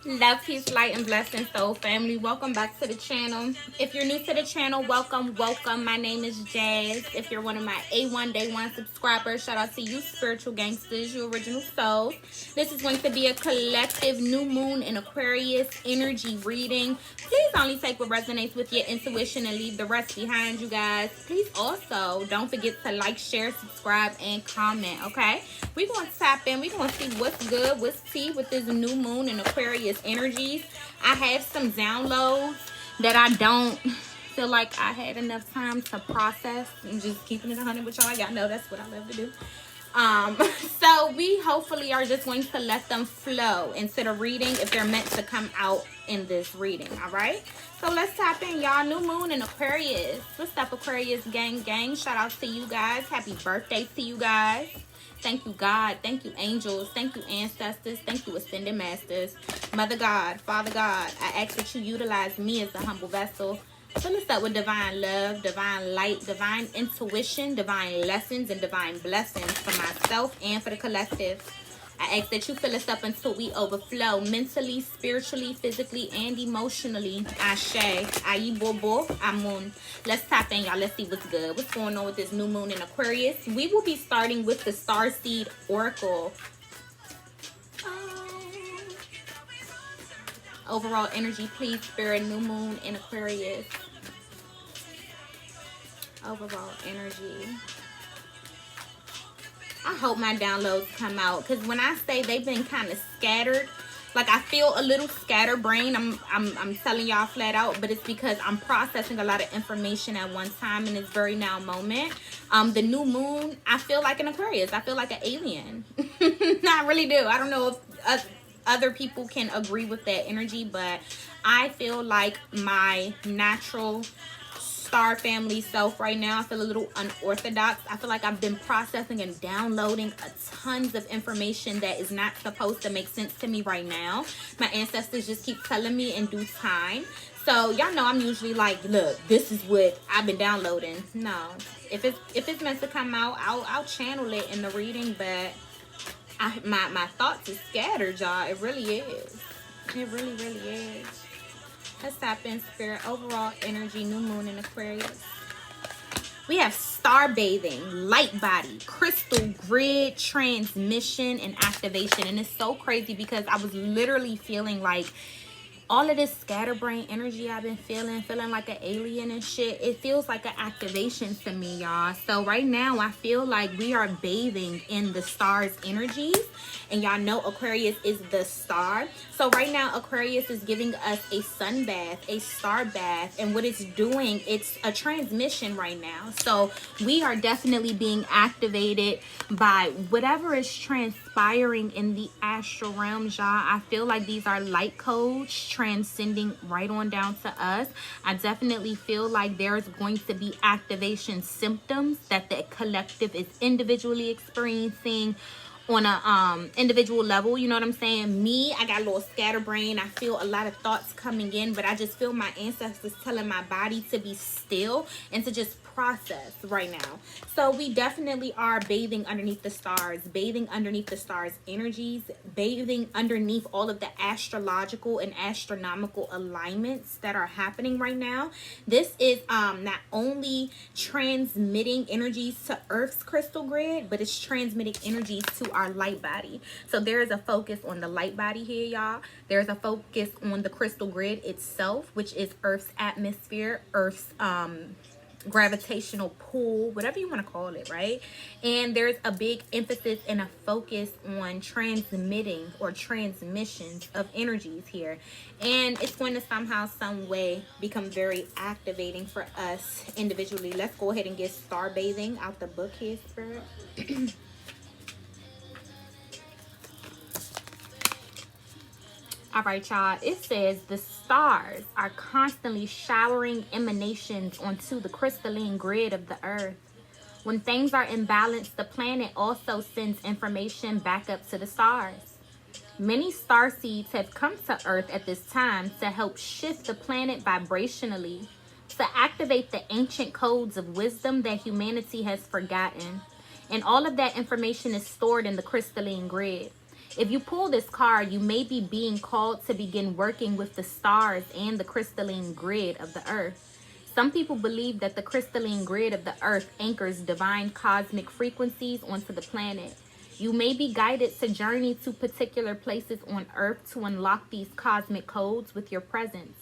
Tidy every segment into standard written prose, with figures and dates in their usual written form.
Love, peace, light, and blessings, soul family. Welcome back to the channel. If you're new to the channel, welcome, welcome. My name is Jazz. If you're one of my A1 Day 1 subscribers, shout out to you, spiritual gangsters, you original souls. This is going to be a collective new moon in Aquarius energy reading. Please only take what resonates with your intuition and leave the rest behind, you guys. Please also don't forget to like, share, subscribe, and comment, okay? We're going to tap in. We're going to see what's good, what's tea with this new moon in Aquarius energies. I have some downloads that I don't feel like I had enough time to process. I'm just keeping it 100 with y'all. Y'all know that's what I love to do. So we hopefully are just going to let them flow into the reading if they're meant to come out in this reading. All right, so let's tap in, y'all. New moon in Aquarius. What's up, Aquarius gang? Shout out to you guys. Happy birthday to you guys. Thank you, God. Thank you, angels. Thank you, ancestors. Thank you, ascended masters. Mother God, Father God, I ask that you utilize me as a humble vessel. Fill us up with divine love, divine light, divine intuition, divine lessons, and divine blessings for myself and for the collective. I ask that you fill us up until we overflow mentally, spiritually, physically, and emotionally. Ashe, Ayi Bobo, Amun. Let's tap in, y'all. Let's see what's good. What's going on with this new moon in Aquarius? We will be starting with the Starseed Oracle. Overall energy, please, Spirit. New moon in Aquarius. Overall energy. I hope my downloads come out, because when I say they've been kind of scattered, like I feel a little scatterbrained. I'm telling y'all flat out, but it's because I'm processing a lot of information at one time in this very now moment. The new moon, I feel like an Aquarius. I feel like an alien. I really do. I don't know if other people can agree with that energy, but I feel like my natural star family self right now. I feel a little unorthodox. I feel like I've been processing and downloading tons of information that is not supposed to make sense to me right now. My ancestors just keep telling me in due time. So y'all know I'm usually like, look, this is what I've been downloading. No, if it's meant to come out, I'll channel it in the reading, but my thoughts is scattered, y'all. It really is. It really is. Let's tap in, Spirit. Overall energy, new moon in Aquarius. We have star bathing, light body, crystal grid, transmission, and activation. And it's so crazy because I was literally feeling like all of this scatterbrain energy I've been feeling like an alien and shit, it feels like an activation to me, y'all. So right now I feel like we are bathing in the stars' energies, and y'all know Aquarius is the star. So right now Aquarius is giving us a sun bath, a star bath, and what it's doing, it's a transmission right now. So we are definitely being activated by whatever is transpiring in the astral realms, y'all. I feel like these are light codes transcending right on down to us. I definitely feel like there's going to be activation symptoms that the collective is individually experiencing on a individual level. You know what I'm saying? Me, I got a little scatterbrain. I feel a lot of thoughts coming in, but I just feel my ancestors telling my body to be still and to just process right now. So we definitely are bathing underneath the stars, bathing underneath the stars' energies, bathing underneath all of the astrological and astronomical alignments that are happening right now. This is not only transmitting energies to Earth's crystal grid, but it's transmitting energies to our light body. So there is a focus on the light body here, y'all. There's a focus on the crystal grid itself, which is Earth's atmosphere, Earth's gravitational pull, whatever you want to call it, right? And there's a big emphasis and a focus on transmitting or transmissions of energies here, and it's going to somehow, some way become very activating for us individually. Let's go ahead and get star bathing out the book here, Spirit. All right, y'all. It says the stars are constantly showering emanations onto the crystalline grid of the earth. When things are imbalanced, the planet also sends information back up to the stars. Many star seeds have come to Earth at this time to help shift the planet vibrationally, to activate the ancient codes of wisdom that humanity has forgotten. And all of that information is stored in the crystalline grid. If you pull this card, you may be being called to begin working with the stars and the crystalline grid of the earth. Some people believe that the crystalline grid of the earth anchors divine cosmic frequencies onto the planet. You may be guided to journey to particular places on earth to unlock these cosmic codes with your presence.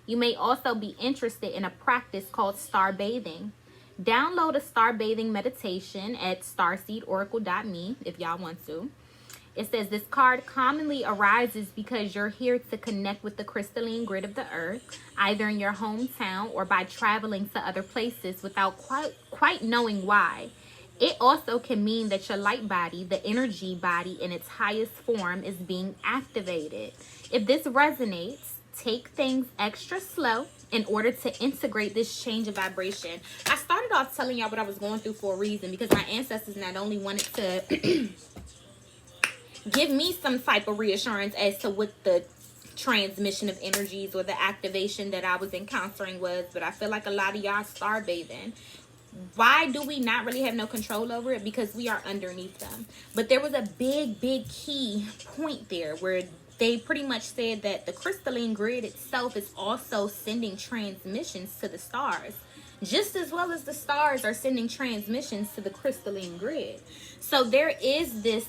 You may also be interested in a practice called star bathing. Download a star bathing meditation at starseedoracle.me if y'all want to. It says this card commonly arises because you're here to connect with the crystalline grid of the earth, either in your hometown or by traveling to other places without quite knowing why. It also can mean that your light body, the energy body in its highest form, is being activated. If this resonates, take things extra slow in order to integrate this change of vibration. I started off telling y'all what I was going through for a reason, because my ancestors not only wanted to give me some type of reassurance as to what the transmission of energies or the activation that I was encountering was, but I feel like a lot of y'all star bathing. Why do we not really have no control over it? Because we are underneath them. But there was a big key point there where they pretty much said that the crystalline grid itself is also sending transmissions to the stars, just as well as the stars are sending transmissions to the crystalline grid. So there is this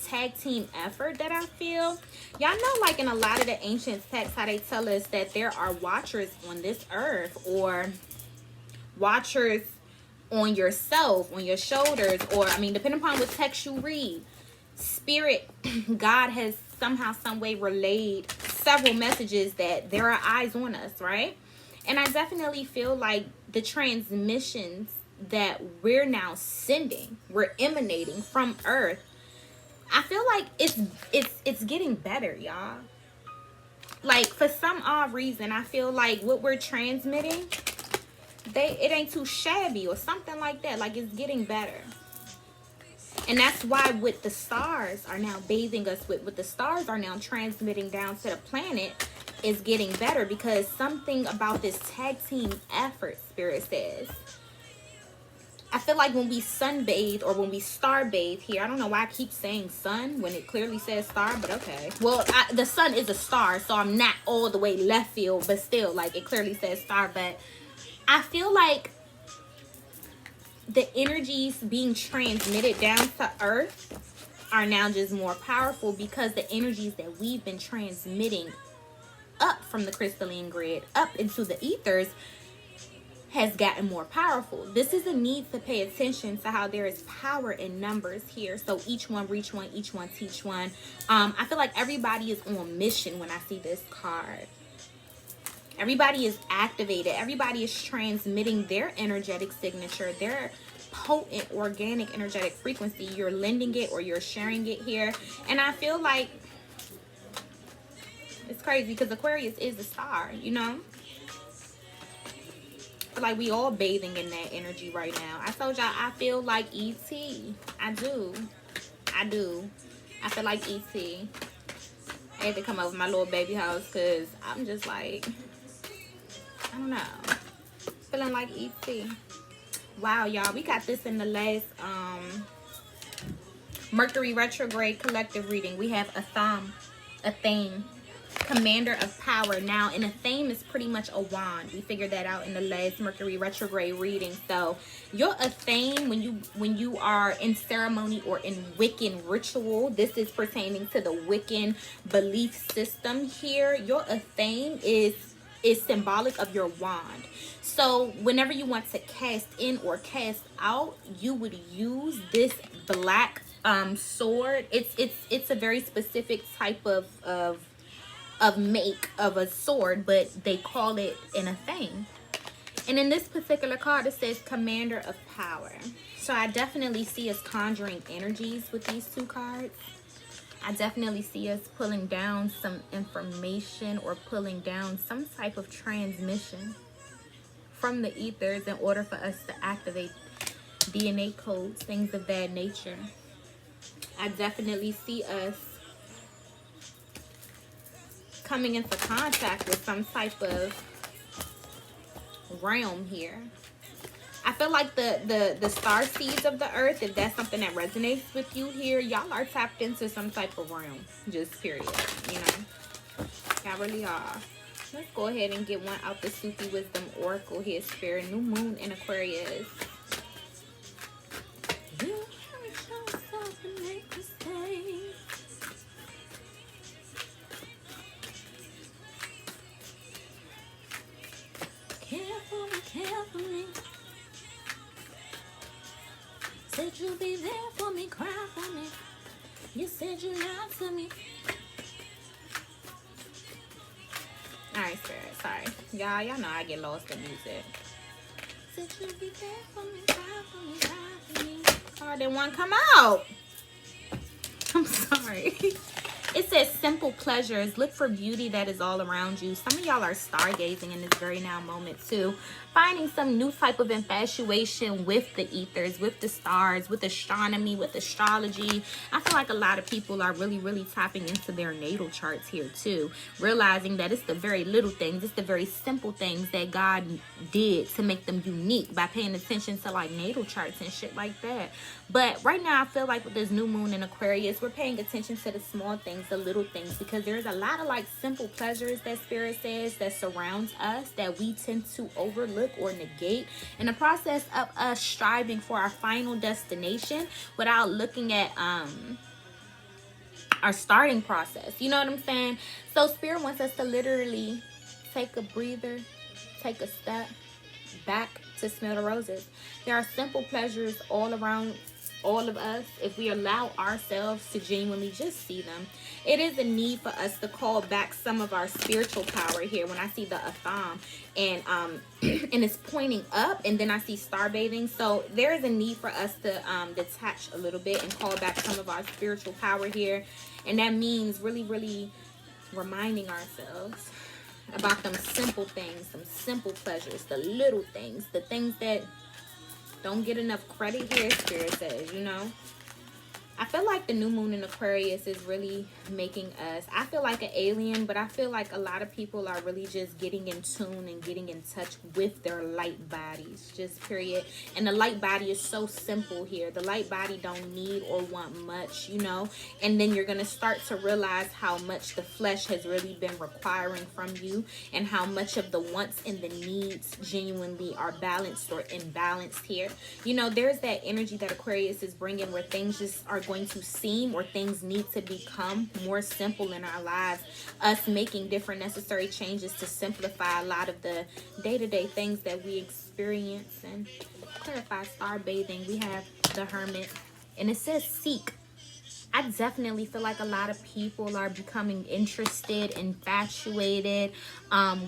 tag team effort that I feel. Y'all know, like in a lot of the ancient texts, how they tell us that there are watchers on this earth, or watchers on yourself, on your shoulders, or I mean, depending upon what text you read, spirit, God has somehow, some way relayed several messages that there are eyes on us, right? And I definitely feel like the transmissions that we're now sending, we're emanating from Earth, I feel like it's getting better, y'all. Like, for some odd reason, I feel like what we're transmitting, it ain't too shabby or something like that. Like, it's getting better. And that's why what the stars are now bathing us with, what the stars are now transmitting down to the planet, is getting better, because something about this tag team effort, Spirit says. I feel like when we sunbathe, or when we star bathe here, I don't know why I keep saying sun when it clearly says star, but okay. Well, the sun is a star, so I'm not all the way left field, but still, like, it clearly says star. But I feel like the energies being transmitted down to Earth are now just more powerful, because the energies that we've been transmitting up from the crystalline grid up into the ethers has gotten more powerful. This is a need to pay attention to how there is power in numbers here. So each one reach one, each one teach one. I feel like everybody is on mission when I see this card. Everybody is activated. Everybody is transmitting their energetic signature, their potent organic energetic frequency. You're lending it or you're sharing it here. And I feel like it's crazy, because Aquarius is a star, you know? Like, we all bathing in that energy right now. I told y'all I feel like E.T. I do. I feel like E.T. I had to come over my little baby house, because I'm just like, I don't know, feeling like E.T. Wow, y'all, we got this in the last Mercury retrograde collective reading. We have a theme, commander of power. Now, and a theme is pretty much a wand. We figured that out in the last Mercury retrograde reading. So you're a theme when you are in ceremony or in Wiccan ritual. This is pertaining to the Wiccan belief system here. Your theme is symbolic of your wand. So whenever you want to cast in or cast out, you would use this black sword. It's a very specific type of make of a sword, but they call it in a thing. And in this particular card, it says commander of power. So I definitely see us conjuring energies with these two cards. I definitely see us pulling down some information or pulling down some type of transmission from the ethers in order for us to activate DNA codes, things of that nature. I definitely see us coming into contact with some type of realm here. I feel like the star seeds of the earth, if that's something that resonates with you here, y'all are tapped into some type of realm. Just period. You know? Y'all really are. Let's go ahead and get one out the Sufi Wisdom Oracle here, Spirit. New moon in Aquarius. Said you'll be there for me, cry for me. You said you lied to me. Alright, Spirit, sorry. Y'all know I get lost in music. Said you'll be there for me, cry for me, cry for me. Oh, didn't one come out. I'm sorry. It says simple pleasures. Look for beauty that is all around you. Some of y'all are stargazing in this very now moment too. Finding some new type of infatuation with the ethers, with the stars, with astronomy, with astrology. I feel like a lot of people are really tapping into their natal charts here too. Realizing that it's the very little things, it's the very simple things that God did to make them unique by paying attention to like natal charts and shit like that. But right now I feel like with this new moon in Aquarius, we're paying attention to the small things, the little things, because there's a lot of like simple pleasures that Spirit says that surrounds us that we tend to overlook or negate in the process of us striving for our final destination without looking at our starting process. You know what I'm saying? So Spirit wants us to literally take a breather, take a step back to smell the roses. There are simple pleasures all around all of us if we allow ourselves to genuinely just see them. It is a need for us to call back some of our spiritual power here. When I see the Atham and and it's pointing up, and then I see star bathing, so there is a need for us to detach a little bit and call back some of our spiritual power here. And that means really reminding ourselves about them simple things, some simple pleasures, the little things, the things that don't get enough credit here, Spirit says, you know. I feel like the new moon in Aquarius is really making us, I feel like an alien, but I feel like a lot of people are really just getting in tune and getting in touch with their light bodies, just period. And the light body is so simple here. The light body don't need or want much, you know. And then you're going to start to realize how much the flesh has really been requiring from you, and how much of the wants and the needs genuinely are balanced or imbalanced here. You know, there's that energy that Aquarius is bringing where things just are going to seem, or things need to become more simple in our lives. Us making different necessary changes to simplify a lot of the day-to-day things that we experience. And clarify star bathing, we have the Hermit, and it says seek. I definitely feel like a lot of people are becoming interested, infatuated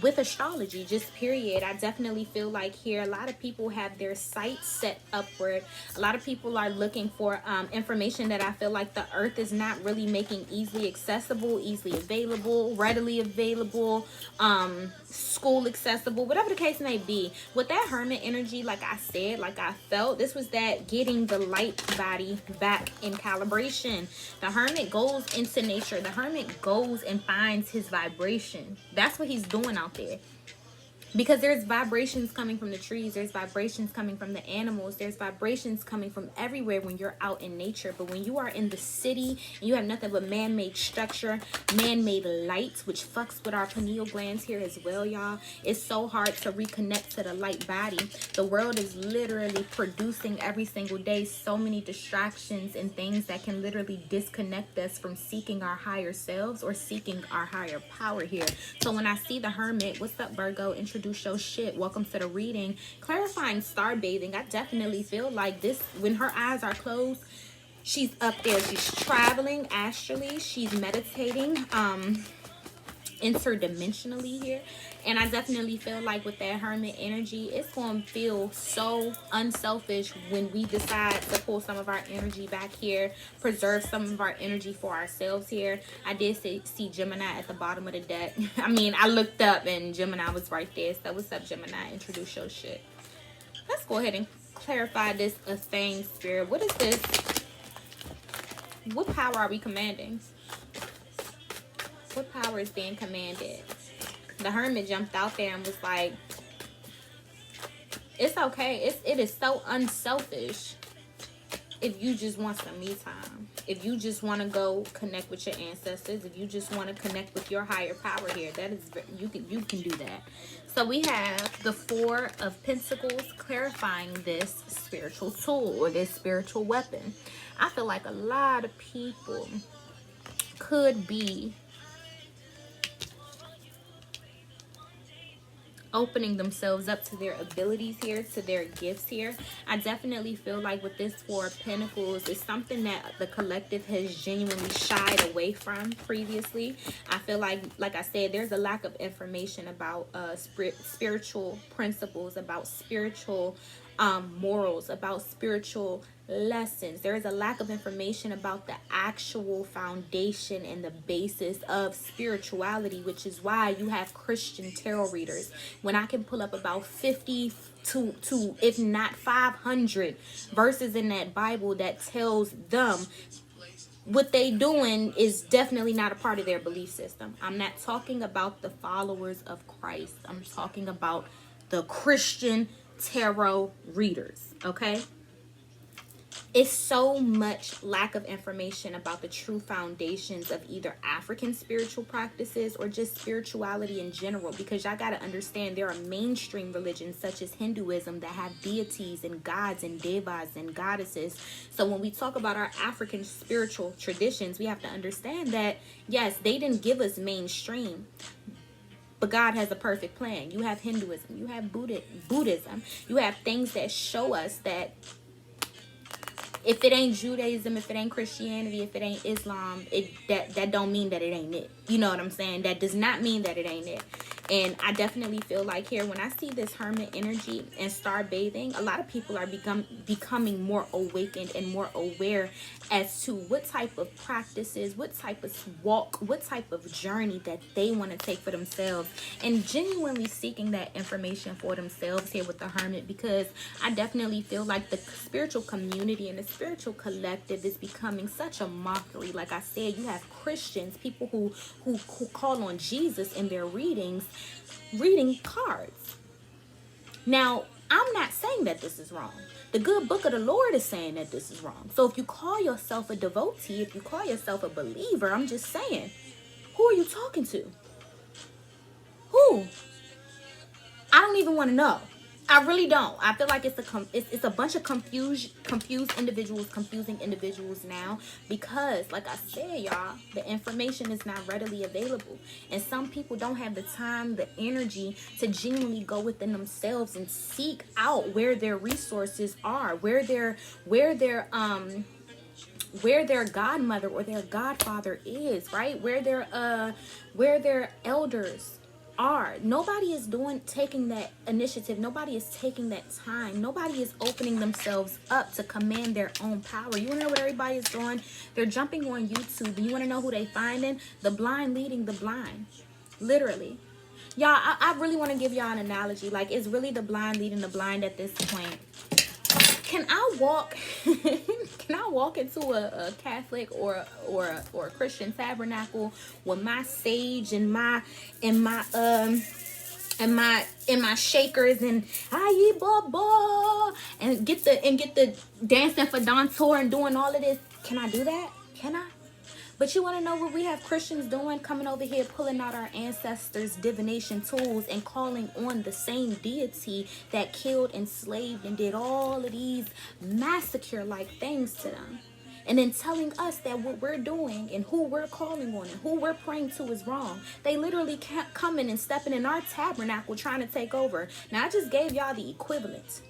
with astrology, just period. I definitely feel like here a lot of people have their sights set upward. A lot of people are looking for information that I feel like the earth is not really making easily accessible, easily available, readily available, school accessible, whatever the case may be. With that Hermit energy, like I said, like I felt, this was that getting the light body back in calibration. The Hermit goes into nature. The Hermit goes and finds his vibration. That's what he's doing out there. Because there's vibrations coming from the trees, there's vibrations coming from the animals, there's vibrations coming from everywhere when you're out in nature. But when you are in the city and you have nothing but man-made structure, man-made lights, which fucks with our pineal glands here as well, y'all, it's so hard to reconnect to the light body. The world is literally producing every single day so many distractions and things that can literally disconnect us from seeking our higher selves or seeking our higher power here. So when I see the Hermit, what's up, Virgo? Introduce your shit. Welcome to the reading. Clarifying star bathing. I definitely feel like this, when her eyes are closed, she's up there. She's traveling astrally. She's meditating interdimensionally here. And I definitely feel like with that Hermit energy, it's going to feel so unselfish when we decide to pull some of our energy back here, preserve some of our energy for ourselves here. I did see Gemini at the bottom of the deck. I mean, I looked up and Gemini was right there. So what's up, Gemini? Introduce your shit. Let's go ahead and clarify this a thing, Spirit. What is this? What power are we commanding? What power is being commanded? The Hermit jumped out there and was like, It's okay. It is so unselfish if you just want some me time. If you just want to go connect with your ancestors, if you just want to connect with your higher power here, that is, you can do that. So we have the Four of Pentacles clarifying this spiritual tool or this spiritual weapon. I feel like a lot of people could be opening themselves up to their abilities here, to their gifts here. I definitely feel like with this Four of Pentacles, it's something that the collective has genuinely shied away from previously. I feel like I said, there's a lack of information about spiritual principles, about spiritual morals, about spiritual lessons. There is a lack of information about the actual foundation and the basis of spirituality, which is why you have Christian tarot readers. When I can pull up about 50 to if not 500 verses in that Bible that tells them what they doing is definitely not a part of their belief system. I'm not talking about the followers of Christ. I'm talking about the Christian tarot readers, okay? It's so much lack of information about the true foundations of either African spiritual practices or just spirituality in general, because y'all got to understand there are mainstream religions such as Hinduism that have deities and gods and devas and goddesses. So when we talk about our African spiritual traditions, we have to understand that, yes, they didn't give us mainstream, but God has a perfect plan. You have Hinduism, you have Buddhism, you have things that show us that if it ain't Judaism, if it ain't Christianity, if it ain't Islam, that don't mean that it ain't it. You know what I'm saying? That does not mean that it ain't it. And I definitely feel like here, when I see this hermit energy and star bathing, a lot of people are becoming more awakened and more aware as to what type of practices, what type of walk, what type of journey that they want to take for themselves, and genuinely seeking that information for themselves here with the hermit, because I definitely feel like the spiritual community and the spiritual collective is becoming such a mockery. Like I said, you have Christians, people who call on Jesus in their reading cards. Now, I'm not saying that this is wrong. The good book of the Lord is saying that this is wrong. So if you call yourself a devotee, if you call yourself a believer, I'm just saying, who are you talking to? Who? I don't even want to know. I really don't. I feel like it's a bunch of confusing individuals now, because like I said, y'all, the information is not readily available, and some people don't have the time, the energy to genuinely go within themselves and seek out where their resources are, where their godmother or their godfather is, right? Where their elders are. Nobody is taking that initiative. Nobody is taking that time. Nobody is opening themselves up to command their own power. You want to know what everybody is doing? They're jumping on YouTube. You want to know who they finding? The blind leading the blind. Literally. Y'all, I really want to give y'all an analogy. Like, it's really the blind leading the blind at this point. Can I walk into a Catholic or a Christian tabernacle with my sage and my shakers and aye baba and get the dancing for Don Tour and doing all of this? Can I do that? Can I? But you want to know what we have Christians doing? Coming over here, pulling out our ancestors' divination tools and calling on the same deity that killed, enslaved, and did all of these massacre-like things to them. And then telling us that what we're doing and who we're calling on and who we're praying to is wrong. They literally can't come in and stepping in our tabernacle trying to take over. Now, I just gave y'all the equivalent.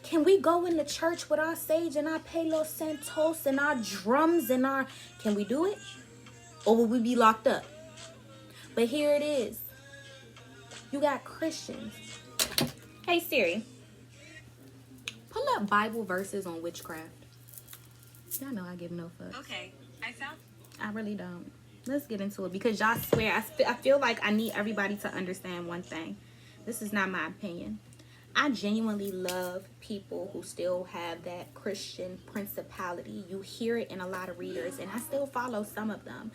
Can we go in the church with our sage and our Palo Santos and our drums and our... Can we do it? Or will we be locked up? But here it is. You got Christians. Hey Siri, pull up Bible verses on witchcraft. Y'all know I give no fucks. Okay, I really don't. Let's get into it, because y'all swear. I feel like I need everybody to understand one thing. This is not my opinion. I genuinely love people who still have that Christian principality. You hear it in a lot of readers, and I still follow some of them.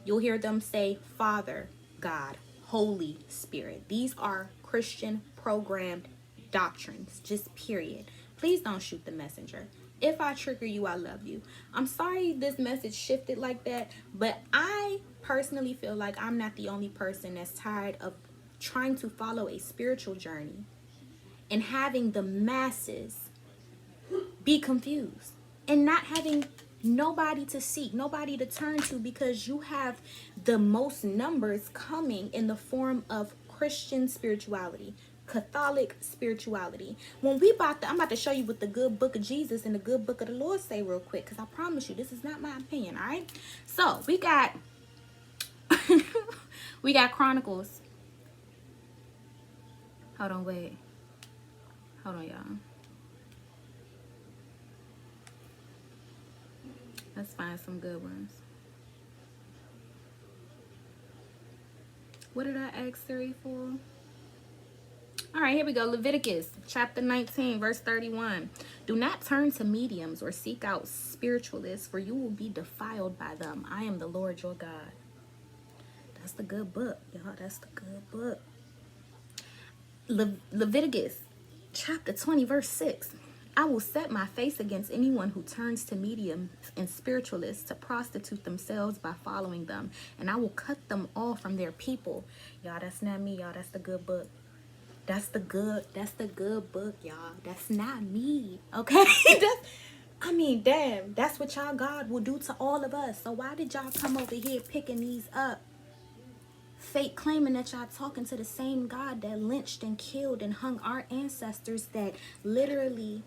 You'll hear them say Father, God, Holy Spirit. These are Christian programmed doctrines, just period. Please don't shoot the messenger. If I trigger you, I love you. I'm sorry this message shifted like that, but I personally feel like I'm not the only person that's tired of trying to follow a spiritual journey and having the masses be confused and not having nobody to seek, nobody to turn to, because you have the most numbers coming in the form of Christian spirituality, Catholic spirituality. When I'm about to show you what the good book of Jesus and the good book of the Lord say real quick, because I promise you this is not my opinion. All right, so we got we got Chronicles. Hold on, wait, hold on, y'all. Let's find some good ones. What did I ask Siri for? All right, here we go. Leviticus chapter 19, verse 31. Do not turn to mediums or seek out spiritualists, for you will be defiled by them. I am the Lord your God. That's the good book, y'all. That's the good book. Leviticus chapter 20, verse 6. I will set my face against anyone who turns to mediums and spiritualists to prostitute themselves by following them, and I will cut them off from their people. Y'all, that's not me, y'all. That's the good book. That's the good book, y'all. That's not me, okay? I mean, damn, that's what y'all God will do to all of us. So why did y'all come over here picking these up? Fake claiming that y'all talking to the same God that lynched and killed and hung our ancestors, that literally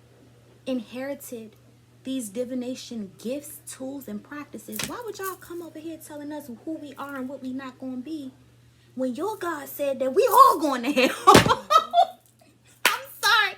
inherited these divination gifts, tools, and practices. Why would y'all come over here telling us who we are and what we not going to be when your God said that we all going to hell? I'm sorry.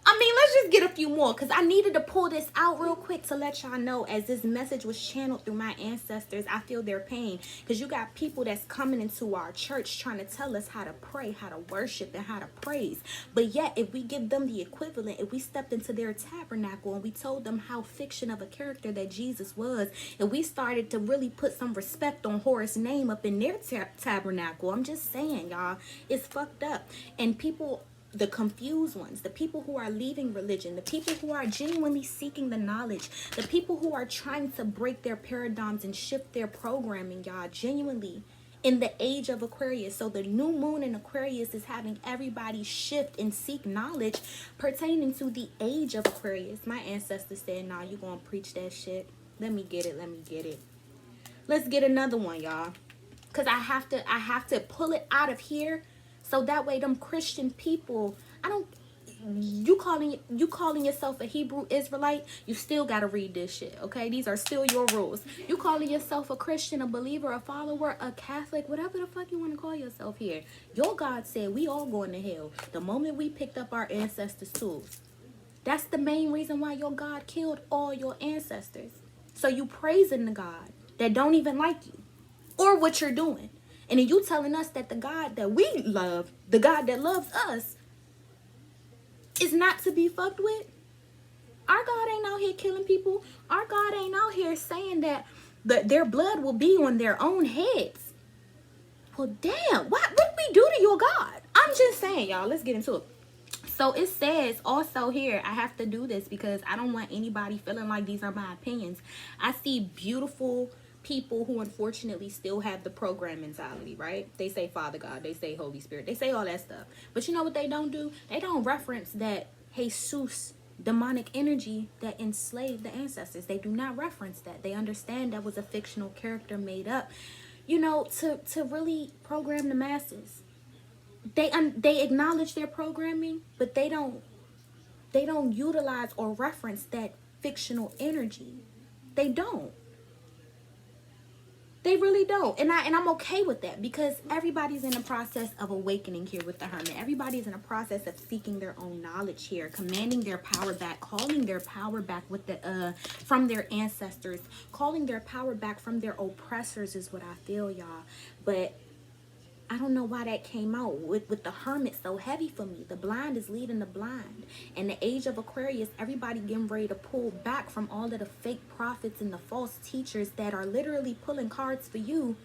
I mean, let's just get a few more, because I needed to pull this out real quick to let y'all know, as this message was channeled through my ancestors, I feel their pain, because you got people that's coming into our church trying to tell us how to pray, how to worship, and how to praise. But yet, if we give them the equivalent, if we stepped into their tabernacle and we told them how fiction of a character that Jesus was, and we started to really put some respect on Horus' name up in their tabernacle, I'm just saying, y'all, it's fucked up. And people, the confused ones, the people who are leaving religion, the people who are genuinely seeking the knowledge, the people who are trying to break their paradigms and shift their programming, y'all, genuinely in the age of Aquarius. So the new moon in Aquarius is having everybody shift and seek knowledge pertaining to the age of Aquarius. My ancestors said, nah, you gonna preach that shit. Let me get it. Let's get another one, y'all, because I have to pull it out of here. So that way them Christian people, you calling yourself a Hebrew Israelite, you still got to read this shit, okay? These are still your rules. You calling yourself a Christian, a believer, a follower, a Catholic, whatever the fuck you want to call yourself here. Your God said we all going to hell the moment we picked up our ancestors' tools. That's the main reason why your God killed all your ancestors. So you praising the God that don't even like you or what you're doing. And then you telling us that the God that we love, the God that loves us, is not to be fucked with? Our God ain't out here killing people. Our God ain't out here saying that their blood will be on their own heads. Well, damn, what did we do to your God? I'm just saying, y'all, let's get into it. So it says also here, I have to do this because I don't want anybody feeling like these are my opinions. I see beautiful people who unfortunately still have the program mentality, right? They say Father God, they say Holy Spirit, they say all that stuff. But you know what they don't do? They don't reference that Jesus, demonic energy that enslaved the ancestors. They do not reference that. They understand that was a fictional character made up, you know, to really program the masses. They acknowledge their programming, but they don't utilize or reference that fictional energy. They don't. They really don't. And I'm okay with that, because everybody's in the process of awakening here with the Hermit. Everybody's in a process of seeking their own knowledge here, commanding their power back, calling their power back with the from their ancestors, calling their power back from their oppressors is what I feel, y'all. But I don't know why that came out with the Hermit so heavy for me. The blind is leading the blind. In the age of Aquarius, everybody getting ready to pull back from all of the fake prophets and the false teachers that are literally pulling cards for you,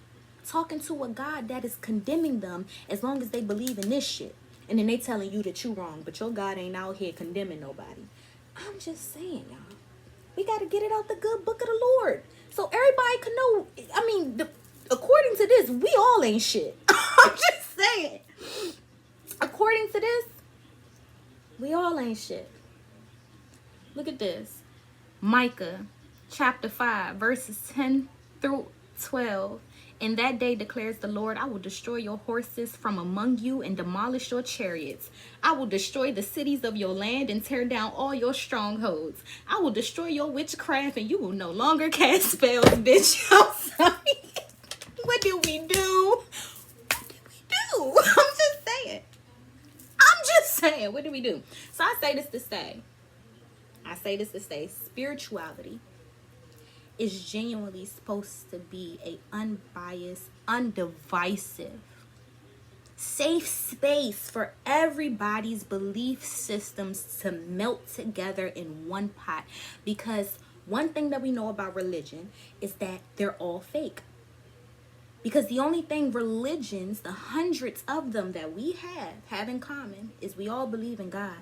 talking to a God that is condemning them as long as they believe in this shit. And then they telling you that you wrong, but your God ain't out here condemning nobody. I'm just saying, y'all. We got to get it out the good book of the Lord. So everybody can know. I mean, according to this, we all ain't shit. I'm just saying. According to this, we all ain't shit. Look at this. Micah chapter 5 verses 10 through 12. In that day declares the Lord, I will destroy your horses from among you and demolish your chariots. I will destroy the cities of your land and tear down all your strongholds. I will destroy your witchcraft and you will no longer cast spells, bitch. I'm sorry. What did we do? What did we do? I'm just saying. What did we do? So I say this to say, spirituality is genuinely supposed to be a unbiased, undivisive, safe space for everybody's belief systems to melt together in one pot. Because one thing that we know about religion is that they're all fake. Because the only thing religions, the hundreds of them that we have in common, is we all believe in God.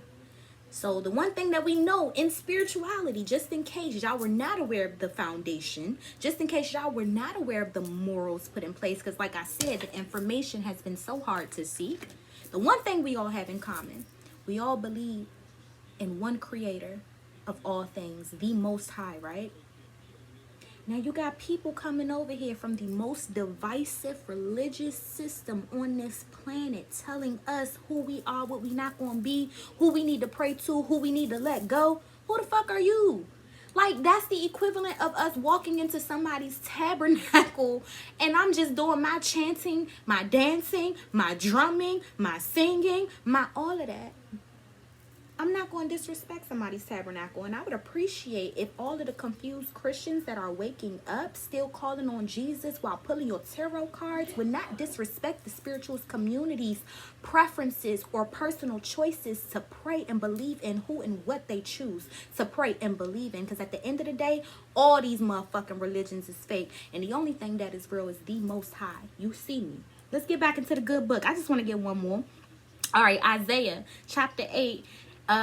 So the one thing that we know in spirituality, just in case y'all were not aware of the foundation, just in case y'all were not aware of the morals put in place, because like I said, the information has been so hard to seek. The one thing we all have in common, we all believe in one creator of all things, the Most High, right? Now you got people coming over here from the most divisive religious system on this planet telling us who we are, what we not gonna be, who we need to pray to, who we need to let go. Who the fuck are you? Like, that's the equivalent of us walking into somebody's tabernacle and I'm just doing my chanting, my dancing, my drumming, my singing, my all of that. I'm not going to disrespect somebody's tabernacle, and I would appreciate if all of the confused Christians that are waking up, still calling on Jesus while pulling your tarot cards, would not disrespect the spiritualist community's preferences or personal choices to pray and believe in who and what they choose to pray and believe in. Because at the end of the day, all these motherfucking religions is fake, and the only thing that is real is the Most High. You see me. Let's get back into the good book. I just want to get one more. All right, Isaiah chapter 8.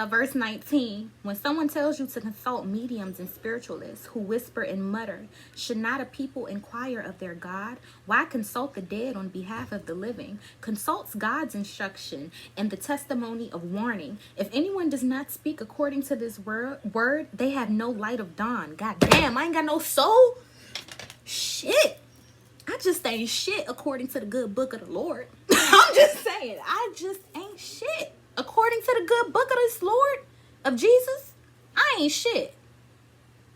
Verse 19, when someone tells you to consult mediums and spiritualists who whisper and mutter, should not a people inquire of their God? Why consult the dead on behalf of the living? Consults God's instruction and the testimony of warning. If anyone does not speak according to this word, they have no light of dawn. God damn, I ain't got no soul. Shit. I just ain't shit according to the good book of the Lord. I'm just saying, I just ain't shit. According to the good book of this Lord, of Jesus, I ain't shit.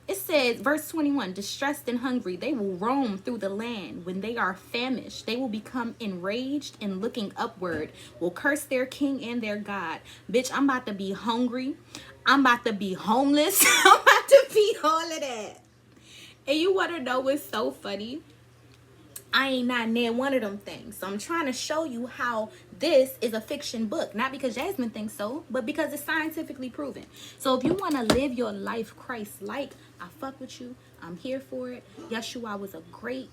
It says, verse 21, distressed and hungry, they will roam through the land. When they are famished, they will become enraged and looking upward, will curse their king and their God. Bitch, I'm about to be hungry. I'm about to be homeless. I'm about to be all of that. And you want to know what's so funny? I ain't not near one of them things. So I'm trying to show you how this is a fiction book. Not because Jasmine thinks so, but because it's scientifically proven. So if you want to live your life Christ-like, I fuck with you. I'm here for it. Yeshua was a great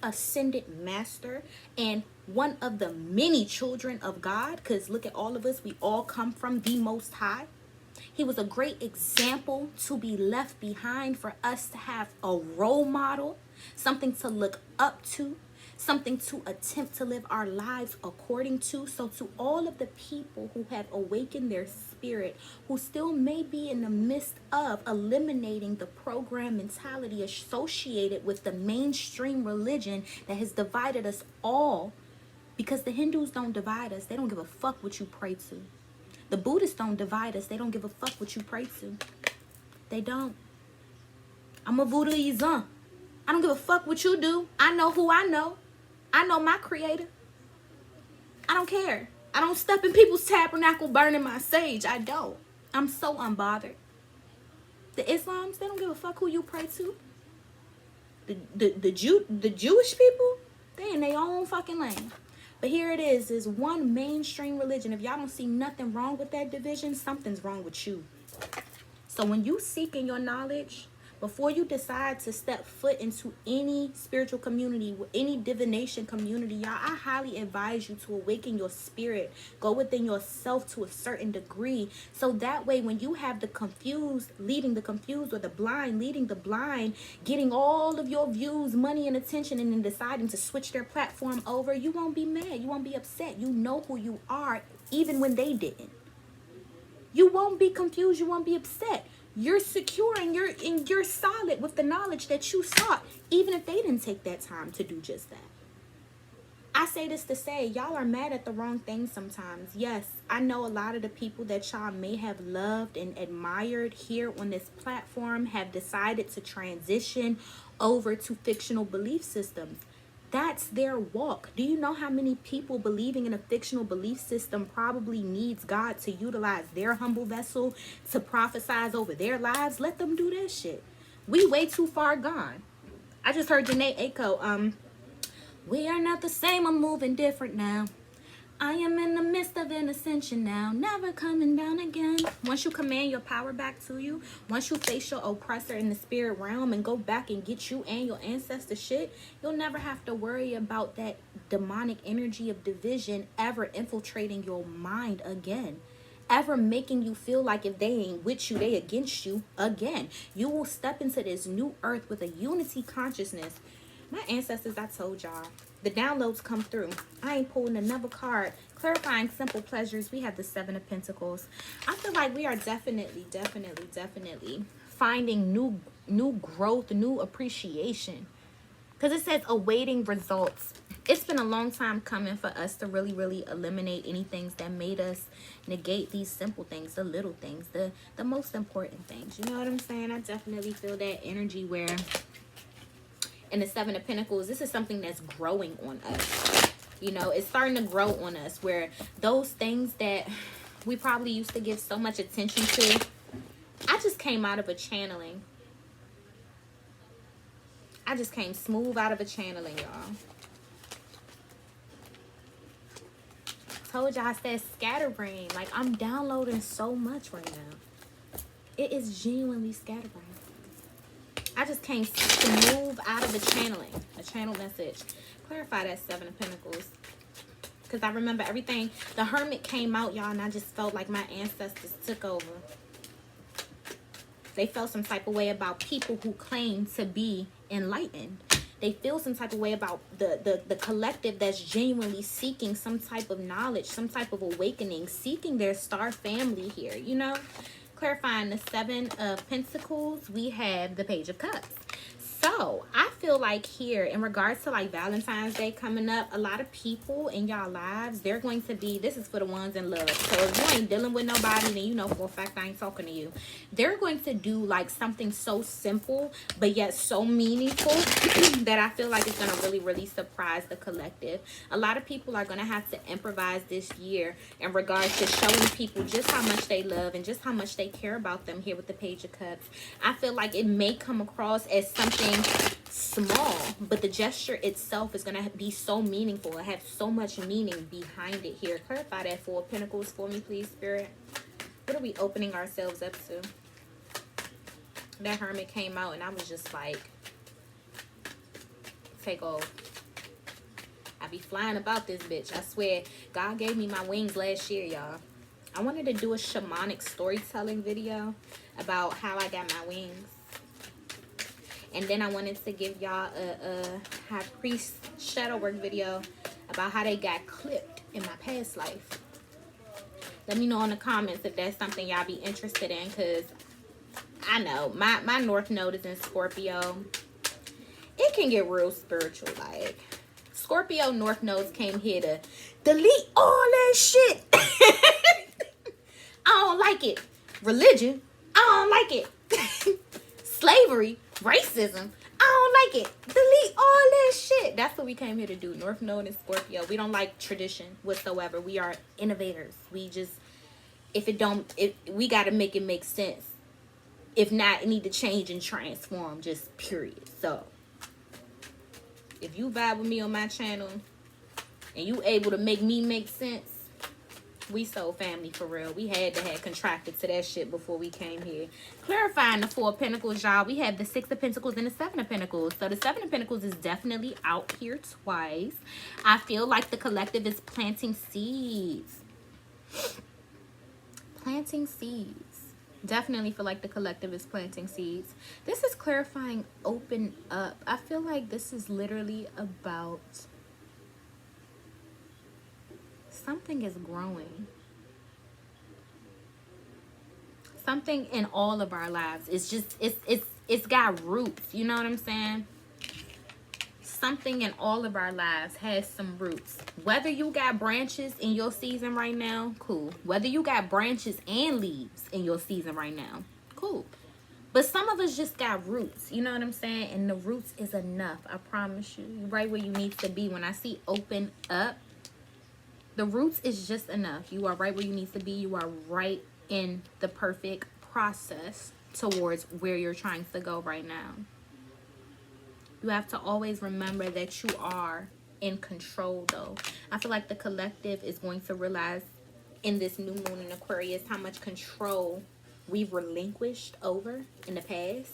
ascended master and one of the many children of God. Because look at all of us. We all come from the Most High. He was a great example to be left behind for us to have a role model, something to look up to, something to attempt to live our lives according to. So to all of the people who have awakened their spirit, who still may be in the midst of eliminating the program mentality associated with the mainstream religion that has divided us all, because the Hindus don't divide us. They don't give a fuck what you pray to. The Buddhists don't divide us. They don't give a fuck what you pray to. They don't. I'm a Buddhism. I don't give a fuck what you do. I know who I know. I know my creator. I don't care. I don't step in people's tabernacle burning my sage. I don't. I'm so unbothered. The Islams, they don't give a fuck who you pray to. The Jewish people, they in their own fucking lane. But here it is one mainstream religion. If y'all don't see nothing wrong with that division, something's wrong with you. So when you seek in your knowledge, Before you decide to step foot into any spiritual community, any divination community, y'all, I highly advise you to awaken your spirit. Go within yourself to a certain degree. So that way, when you have the confused leading the confused, or the blind leading the blind, getting all of your views, money, and attention, and then deciding to switch their platform over, you won't be mad. You won't be upset. You know who you are, even when they didn't. You won't be confused. You won't be upset. You're secure, and you're solid with the knowledge that you sought, even if they didn't take that time to do just that. I say this to say, y'all are mad at the wrong thing sometimes. Yes, I know a lot of the people that y'all may have loved and admired here on this platform have decided to transition over to fictional belief systems. That's their walk. Do you know how many people believing in a fictional belief system probably needs God to utilize their humble vessel to prophesize over their lives? Let them do that shit. We way too far gone. I just heard Janae Echo, we are not the same, I'm moving different now. I am in the midst of an ascension now, never coming down again. Once you command your power back to you, once you face your oppressor in the spirit realm and go back and get you and your ancestor shit, you'll never have to worry about that demonic energy of division ever infiltrating your mind again. Ever making you feel like if they ain't with you, they against you again. You will step into this new earth with a unity consciousness. My ancestors, I told y'all, the downloads come through. I ain't pulling another card. Clarifying simple pleasures. We have the Seven of Pentacles. I feel like we are definitely finding new growth, new appreciation. Because it says awaiting results. It's been a long time coming for us to really eliminate any things that made us negate these simple things, the little things, the most important things. You know what I'm saying? I definitely feel that energy where in the Seven of Pentacles, this is something that's growing on us. You know, it's starting to grow on us, where those things that we probably used to give so much attention to. I just came out of a channeling. I just came smooth out of a channeling, y'all. Told y'all I said scatterbrain. Like, I'm downloading so much right now. It is genuinely scatterbrain. I just came smooth out of the channeling. A channel message. Clarify that Seven of Pentacles. Because I remember everything. The Hermit came out, y'all, and I just felt like my ancestors took over. They felt some type of way about people who claim to be enlightened. They feel some type of way about the collective that's genuinely seeking some type of knowledge, some type of awakening, seeking their star family here, you know? Clarifying the Seven of Pentacles, we have the Page of Cups. So I feel like here, in regards to like Valentine's Day coming up, a lot of people in y'all lives, they're going to be, this is for the ones in love. So if you ain't dealing with nobody, then you know for a fact I ain't talking to you. They're going to do like something so simple, but yet so meaningful that I feel like it's going to really surprise the collective. A lot of people are going to have to improvise this year in regards to showing people just how much they love and just how much they care about them here with the Page of Cups. I feel like it may come across as something small, but the gesture itself is going to be so meaningful. It has so much meaning behind it here. Clarify that Four of Pentacles for me, please, Spirit. What are we opening ourselves up to? That Hermit came out and I was just like, take off. I be flying about this bitch. I swear, God gave me my wings last year, y'all. I wanted to do a shamanic storytelling video about how I got my wings. And then I wanted to give y'all a high priest shadow work video about how they got clipped in my past life. Let me know in the comments if that's something y'all be interested in, because I know my North Node is in Scorpio. It can get real spiritual. Like, Scorpio North Nodes came here to delete all that shit. I don't like it. Religion, I don't like it. Slavery, racism, I don't like it. Delete all that shit. That's what we came here to do. North Node and Scorpio. We don't like tradition whatsoever. We are innovators. We just, we got to make it make sense. If not, it need to change and transform, just period. So, if you vibe with me on my channel and you able to make me make sense, We soul family for real. We had to have contracted to that shit before we came here. Clarifying the Four of Pentacles, y'all. We have the Six of Pentacles and the Seven of Pentacles. So the Seven of Pentacles is definitely out here twice. I feel like the collective is planting seeds. Planting seeds. Definitely feel like the collective is planting seeds. This is clarifying open up. I feel like this is literally about something is growing. Something in all of our lives. It's just, it's got roots. You know what I'm saying? Something in all of our lives has some roots. Whether you got branches in your season right now, cool. Whether you got branches and leaves in your season right now, cool. But some of us just got roots. You know what I'm saying? And the roots is enough. I promise you. You're right where you need to be. When I see open up, the roots is just enough. You are right where you need to be. You are right in the perfect process towards where you're trying to go right now. You have to always remember that you are in control, though. I feel like the collective is going to realize in this new moon in Aquarius how much control we've relinquished over in the past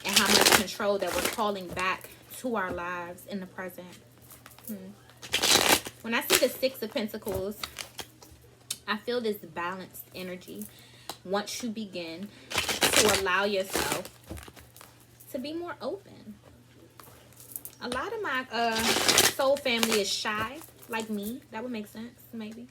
and how much control that we're calling back to our lives in the present. When I see the Six of Pentacles, I feel this balanced energy once you begin to allow yourself to be more open. A lot of my soul family is shy, like me. That would make sense, maybe.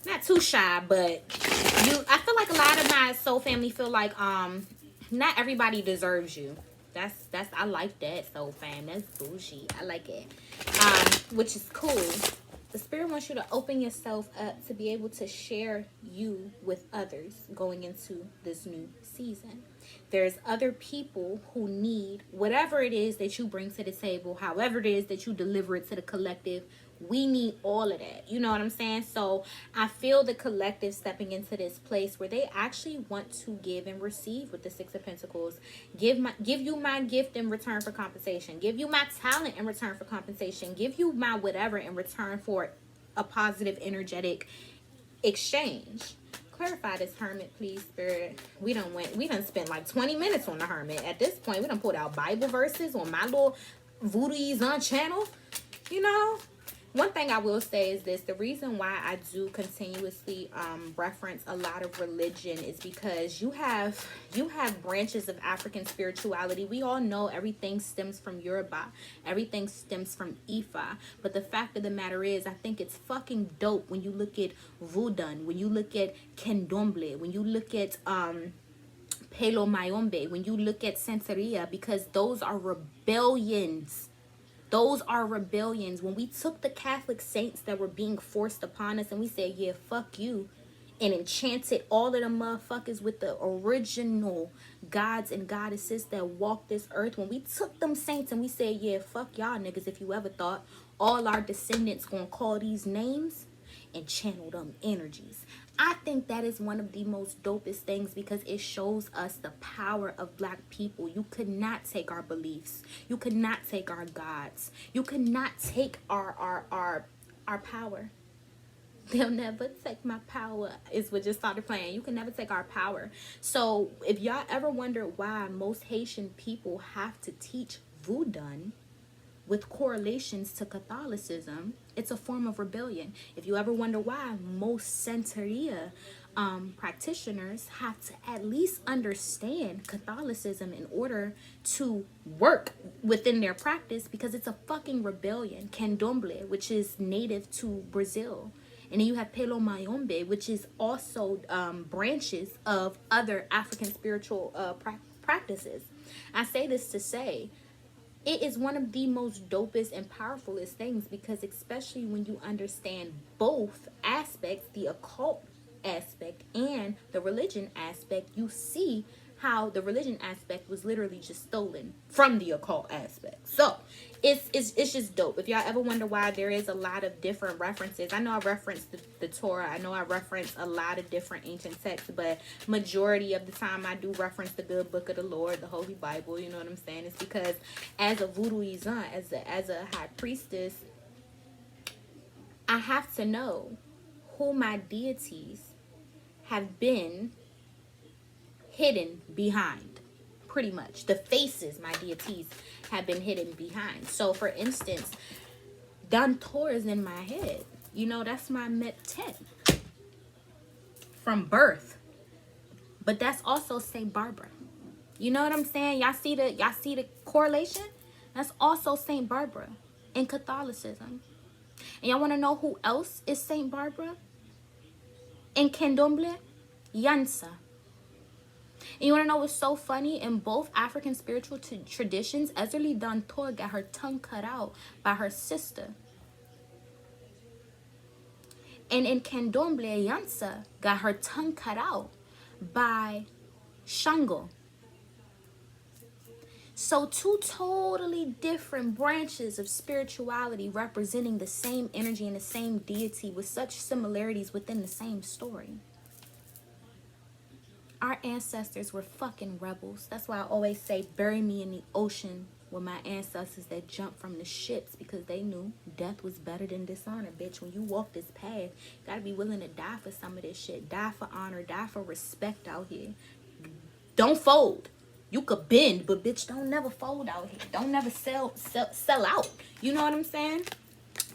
Not too shy, but I feel like a lot of my soul family feel like not everybody deserves you. I like that, soul fam. That's bougie. I like it. Which is cool. The spirit wants you to open yourself up to be able to share you with others going into this new season. There's other people who need whatever it is that you bring to the table, however it is that you deliver it to the collective. We need all of that. You know what I'm saying? So I feel the collective stepping into this place where they actually want to give and receive with the Six of Pentacles. Give you my gift in return for compensation. Give you my talent in return for compensation. Give you my whatever in return for a positive, energetic exchange. Clarify this Hermit, please, Spirit. We done spent like 20 minutes on the Hermit. At this point, we done pulled out Bible verses on my little Voodooism channel. You know? One thing I will say is this. The reason why I do continuously reference a lot of religion is because you have branches of African spirituality. We all know everything stems from Yoruba. Everything stems from Ifa. But the fact of the matter is, I think it's fucking dope when you look at Voodoo, when you look at Kendomble, when you look at Pelo Mayombe, when you look at Santeria, because those are rebellions. Those are rebellions. When we took the Catholic saints that were being forced upon us and we said, yeah, fuck you, and enchanted all of the motherfuckers with the original gods and goddesses that walked this earth. When we took them saints and we said, yeah, fuck y'all niggas, if you ever thought all our descendants gonna call these names and channel them energies. I think that is one of the most dopest things because it shows us the power of Black people. You could not take our beliefs. You could not take our gods. You could not take our power. They'll never take my power is what just started playing. You can never take our power. So if y'all ever wonder why most Haitian people have to teach Voodoo with correlations to Catholicism, it's a form of rebellion. If you ever wonder why most Santeria practitioners have to at least understand Catholicism in order to work within their practice, because it's a fucking rebellion. Candomblé, which is native to Brazil. And then you have Pelo Mayombe, which is also branches of other African spiritual practices. I say this to say, it is one of the most dopest and powerfulest things, because especially when you understand both aspects, the occult aspect and the religion aspect, you see how the religion aspect was literally just stolen from the occult aspect. So it's just dope. If y'all ever wonder why there is a lot of different references, I know I referenced the Torah, I know I referenced a lot of different ancient texts, but majority of the time I do reference the good book of the Lord, the Holy Bible. You know what I'm saying? It's because as a voodooism, as a high priestess, I have to know who my deities have been hidden behind. Pretty much. The faces my deities have been hidden behind. So, for instance, Dantor is in my head. You know, that's my Metet from birth. But that's also Saint Barbara. You know what I'm saying? Y'all see the correlation? That's also Saint Barbara in Catholicism. And y'all want to know who else is Saint Barbara? In Candomblé, Yansa. And you want to know what's so funny? In both African spiritual traditions, Ezerli Dantor got her tongue cut out by her sister. And in Candomblé, Yansa got her tongue cut out by Shango. So two totally different branches of spirituality representing the same energy and the same deity with such similarities within the same story. Our ancestors were fucking rebels. That's why I always say bury me in the ocean with my ancestors that jumped from the ships, because they knew death was better than dishonor, bitch. When you walk this path, you gotta be willing to die for some of this shit. Die for honor, die for respect out here. Don't fold. You could bend, but bitch, don't never fold out here. Don't never sell out. You know what I'm saying?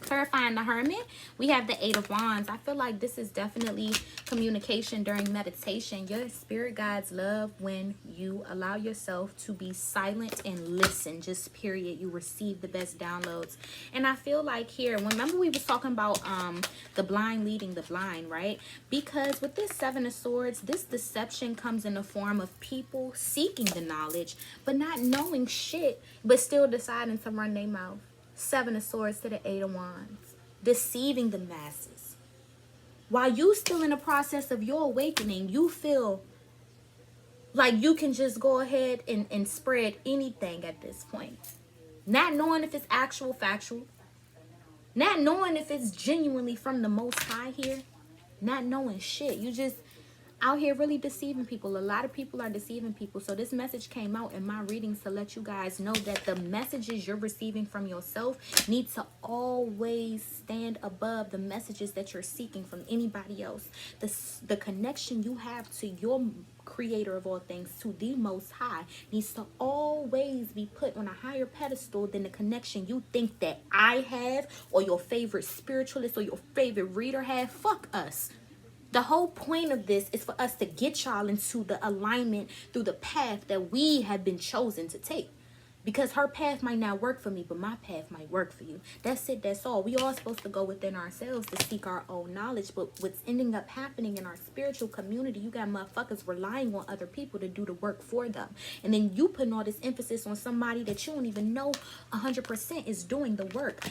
Clarifying the Hermit, we have the Eight of Wands. I feel like this is definitely communication during meditation. Your spirit guides love when you allow yourself to be silent and listen. Just period. You receive the best downloads. And I feel like here, remember we was talking about the blind leading the blind, right? Because with this Seven of Swords, this deception comes in the form of people seeking the knowledge, but not knowing shit, but still deciding to run their mouth. Seven of Swords to the Eight of Wands. Deceiving the masses. While you still in the process of your awakening, you feel like you can just go ahead and spread anything at this point. Not knowing if it's actual factual. Not knowing if it's genuinely from the Most High here. Not knowing shit. You just out here really deceiving people. A lot of people are deceiving people. So this message came out in my readings to let you guys know that the messages you're receiving from yourself need to always stand above the messages that you're seeking from anybody else. The connection you have to your creator of all things, to the Most High, needs to always be put on a higher pedestal than the connection you think that I have, or your favorite spiritualist or your favorite reader have. Fuck us. The whole point of this is for us to get y'all into the alignment through the path that we have been chosen to take. Because her path might not work for me, but my path might work for you. That's it. That's all. We all supposed to go within ourselves to seek our own knowledge. But what's ending up happening in our spiritual community, you got motherfuckers relying on other people to do the work for them. And then you putting all this emphasis on somebody that you don't even know 100% is doing the work.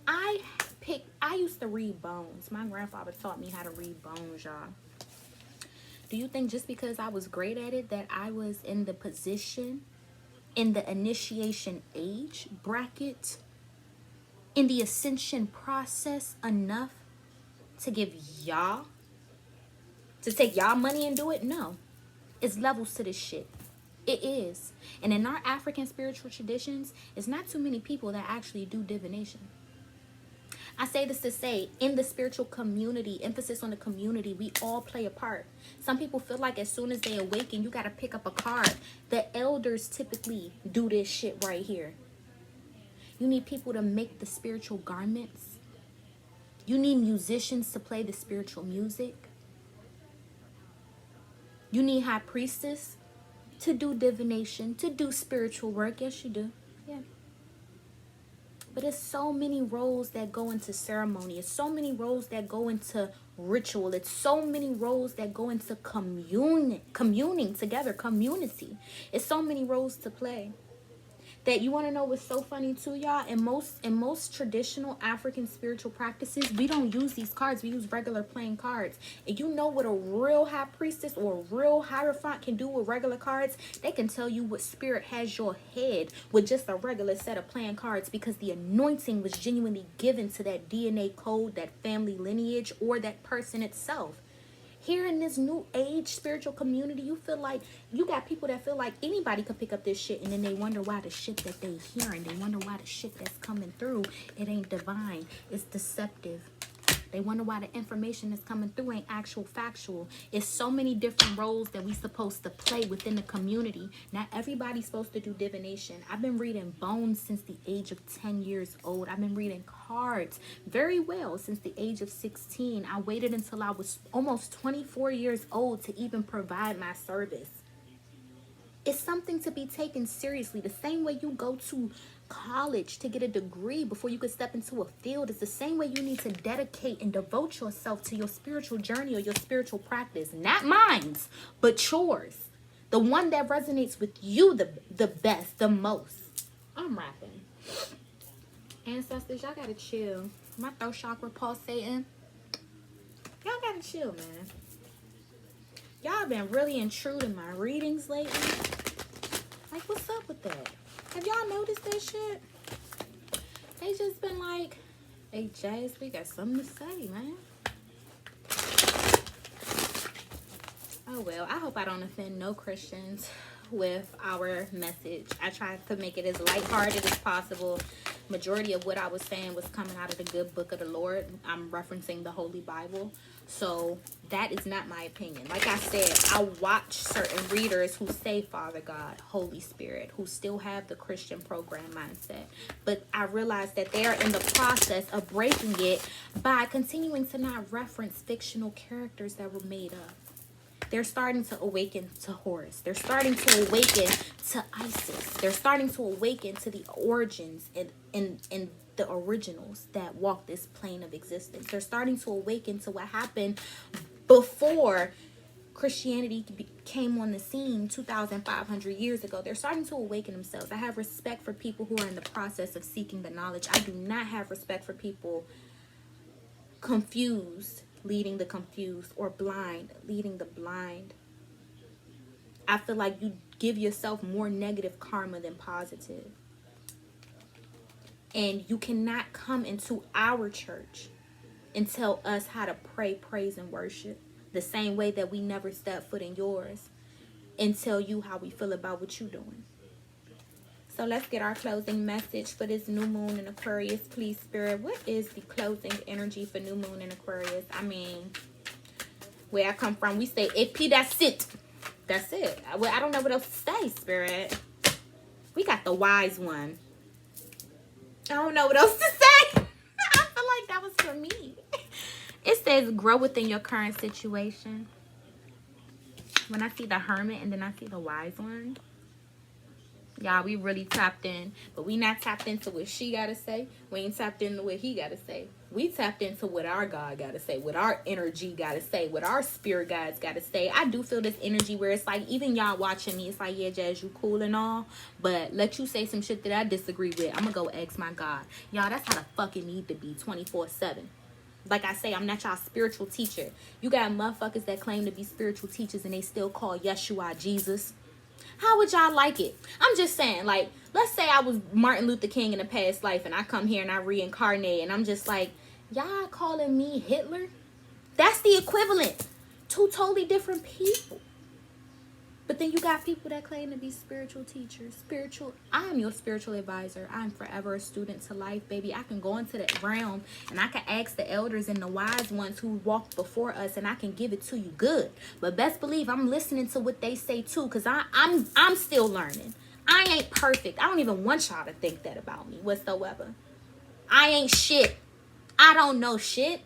I used to read bones. My grandfather taught me how to read bones, y'all. Do you think just because I was great at it that I was in the position, in the initiation age bracket, in the ascension process enough to give y'all, to take y'all money and do it? No. It's levels to this shit. It is. And in our African spiritual traditions, it's not too many people that actually do divination. I say this to say, in the spiritual community, emphasis on the community, we all play a part. Some people feel like as soon as they awaken, you got to pick up a card. The elders typically do this shit right here. You need people to make the spiritual garments. You need musicians to play the spiritual music. You need high priestess to do divination, to do spiritual work. Yes, you do. Yeah. But there's so many roles that go into ceremony. It's so many roles that go into ritual. It's so many roles that go into communing together, community. It's so many roles to play. That you want to know what's so funny too, y'all? In most traditional African spiritual practices, we don't use these cards. We use regular plain cards. And you know what a real high priestess or a real hierophant can do with regular cards? They can tell you what spirit has your head with just a regular set of plain cards, because the anointing was genuinely given to that DNA code, that family lineage, or that person itself. Here in this new age spiritual community, you feel like you got people that feel like anybody could pick up this shit, and then they wonder why the shit that they hearing, they wonder why the shit that's coming through, it ain't divine, it's deceptive. They wonder why the information that's coming through ain't actual factual. It's so many different roles that we supposed to play within the community. Not everybody's supposed to do divination. I've been reading bones since the age of 10 years old. I've been reading cards very well since the age of 16. I waited until I was almost 24 years old to even provide my service. It's something to be taken seriously. The same way you go to college to get a degree before you could step into a field, it's the same way you need to dedicate and devote yourself to your spiritual journey or your spiritual practice. Not mine, but yours. The one that resonates with you the best, the most. I'm rapping. Ancestors, y'all gotta chill. My throat chakra pulsating. Y'all gotta chill, man. Y'all been really intruding my readings lately. Like, what's up with that? Have y'all noticed that shit? They just been like, hey, Jazz, we got something to say, man. Oh, well, I hope I don't offend no Christians with our message. I tried to make it as lighthearted as possible. Majority of what I was saying was coming out of the good book of the Lord. I'm referencing the Holy Bible. So that is not my opinion. Like I said, I watch certain readers who say Father God, Holy Spirit, who still have the Christian program mindset. But I realize that they are in the process of breaking it by continuing to not reference fictional characters that were made up. They're starting to awaken to Horus. They're starting to awaken to Isis. They're starting to awaken to the origins and the originals that walk this plane of existence. They're starting to awaken to what happened before Christianity came on the scene 2,500 years ago. They're starting to awaken themselves. I have respect for people who are in the process of seeking the knowledge. I do not have respect for people confused leading the confused, or blind leading the blind. I feel like you give yourself more negative karma than positive. And you cannot come into our church and tell us how to pray, praise, and worship the same way that we never step foot in yours and tell you how we feel about what you're doing. So let's get our closing message for this new moon in Aquarius. Please, Spirit, what is the closing energy for new moon in Aquarius? I mean, where I come from, we say, AP, that's it. That's it. I don't know what else to say, Spirit. We got the wise one. I don't know what else to say. I feel like that was for me. It says, grow within your current situation. When I see the hermit and then I see the wise one, y'all, we really tapped in, but we not tapped into what she gotta say. We ain't tapped into what he gotta say. We tapped into what our God gotta say, what our energy gotta say, what our spirit guides gotta say. I do feel this energy where it's like, even y'all watching me, it's like, yeah, Jazz, you cool and all, but let you say some shit that I disagree with. I'm gonna go ask my God. Y'all, that's how the fuck it need to be 24/7. Like I say, I'm not y'all spiritual teacher. You got motherfuckers that claim to be spiritual teachers and they still call Yeshua Jesus. How would y'all like it? I'm just saying, like, let's say I was Martin Luther King in a past life and I come here and I reincarnate and I'm just like, y'all calling me Hitler? That's the equivalent. Two totally different people. But then you got people that claim to be spiritual teachers. I am your spiritual advisor. I'm forever a student to life, baby. I can go into that realm and I can ask the elders and the wise ones who walked before us and I can give it to you good. But best believe I'm listening to what they say too, because I'm still learning. I ain't perfect. I don't even want y'all to think that about me whatsoever. I ain't shit. I don't know shit.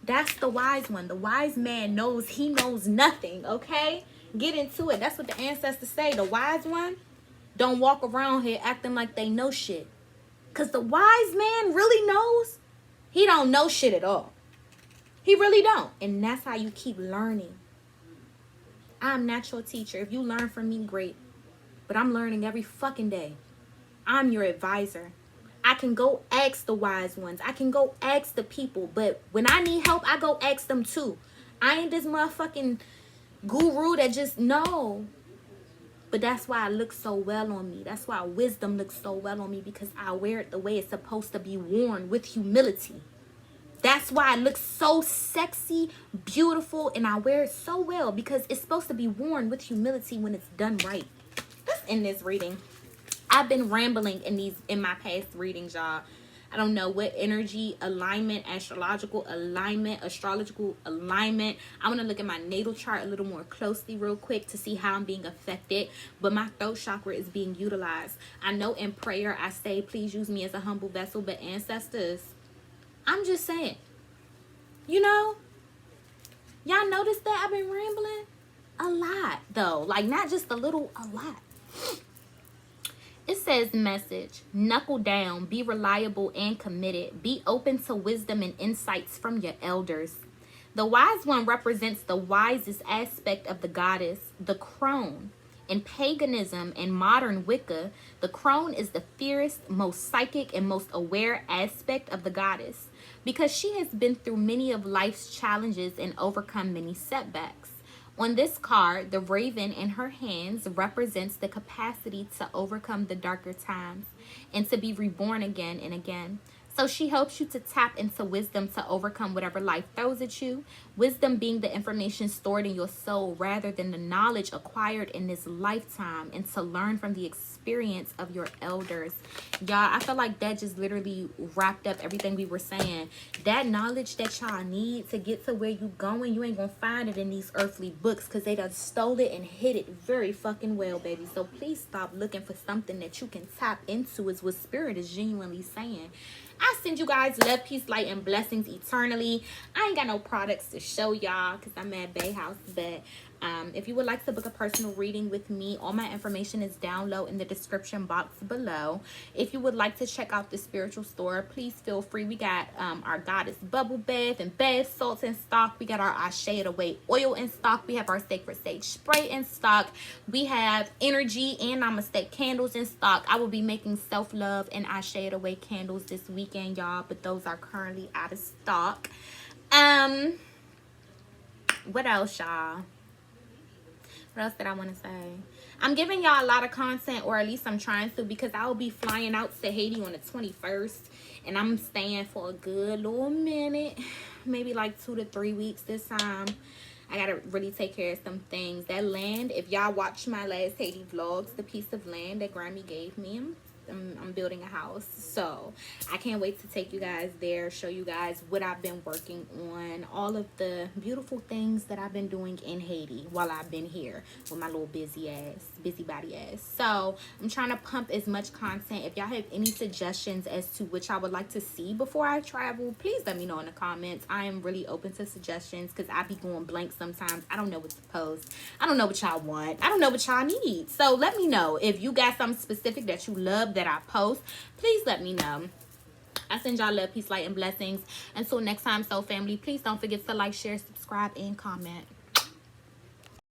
That's the wise one. The wise man knows he knows nothing, okay? Get into it. That's what the ancestors say. The wise one don't walk around here acting like they know shit. Because the wise man really knows he don't know shit at all. He really don't. And that's how you keep learning. I'm not your teacher. If you learn from me, great. But I'm learning every fucking day. I'm your advisor. I can go ask the wise ones. I can go ask the people. But when I need help, I go ask them too. I ain't this motherfucking guru that just know. But that's why it looks so well on me. That's why wisdom looks so well on me, because I wear it the way it's supposed to be worn, with humility. That's why it looks so sexy, beautiful, and I wear it so well because it's supposed to be worn with humility when it's done right. Let's end this reading. I've been rambling in my past readings, y'all. I don't know what energy, alignment, astrological alignment, astrological alignment. I want to look at my natal chart a little more closely real quick to see how I'm being affected. But my throat chakra is being utilized. I know in prayer I say, please use me as a humble vessel. But ancestors, I'm just saying, you know, y'all notice that I've been rambling a lot though, like not just a little, a lot. It says message, knuckle down, be reliable and committed, be open to wisdom and insights from your elders. The wise one represents the wisest aspect of the goddess, the crone. In paganism and modern Wicca, the crone is the fierce, most psychic, and most aware aspect of the goddess because she has been through many of life's challenges and overcome many setbacks. On this card, the raven in her hands represents the capacity to overcome the darker times and to be reborn again and again. So she helps you to tap into wisdom to overcome whatever life throws at you. Wisdom being the information stored in your soul rather than the knowledge acquired in this lifetime, and to learn from the experience of your elders. Y'all, I feel like that just literally wrapped up everything we were saying. That knowledge that y'all need to get to where you going, you ain't gonna find it in these earthly books because they done stole it and hid it very fucking well, baby. So please stop looking for something that you can tap into, is what Spirit is genuinely saying. I send you guys love, peace, light, and blessings eternally. I ain't got no products to show y'all because I'm at Bay House. But if you would like to book a personal reading with me, all my information is down low in the description box below. If you would like to check out the spiritual store, please feel free. We got our goddess bubble bath and bath salts in stock. We got our I Shade It Away oil in stock. We have our sacred sage spray in stock. We have energy and namaste candles in stock. I will be making self-love and I Shade It Away candles this weekend, y'all, but those are currently out of stock. What else, y'all? What else did I want to say? I'm giving y'all a lot of content, or at least I'm trying to, because I will be flying out to Haiti on the 21st. And I'm staying for a good little minute. Maybe like 2 to 3 weeks this time. I got to really take care of some things. That land, if y'all watched my last Haiti vlogs, the piece of land that Grammy gave me, I'm building a house, so I can't wait to take you guys there, show you guys what I've been working on, all of the beautiful things that I've been doing in Haiti while I've been here with my little busybody ass. So I'm trying to pump as much content. If y'all have any suggestions as to which I would like to see before I travel, please let me know in the comments. I am really open to suggestions because I be going blank sometimes. I don't know what to post. I don't know what y'all want. I don't know what y'all need. So let me know if you got something specific that you love that I post. Please let me know. I send y'all love, peace, light, and blessings. Until next time, soul family, please don't forget to like, share, subscribe, and comment.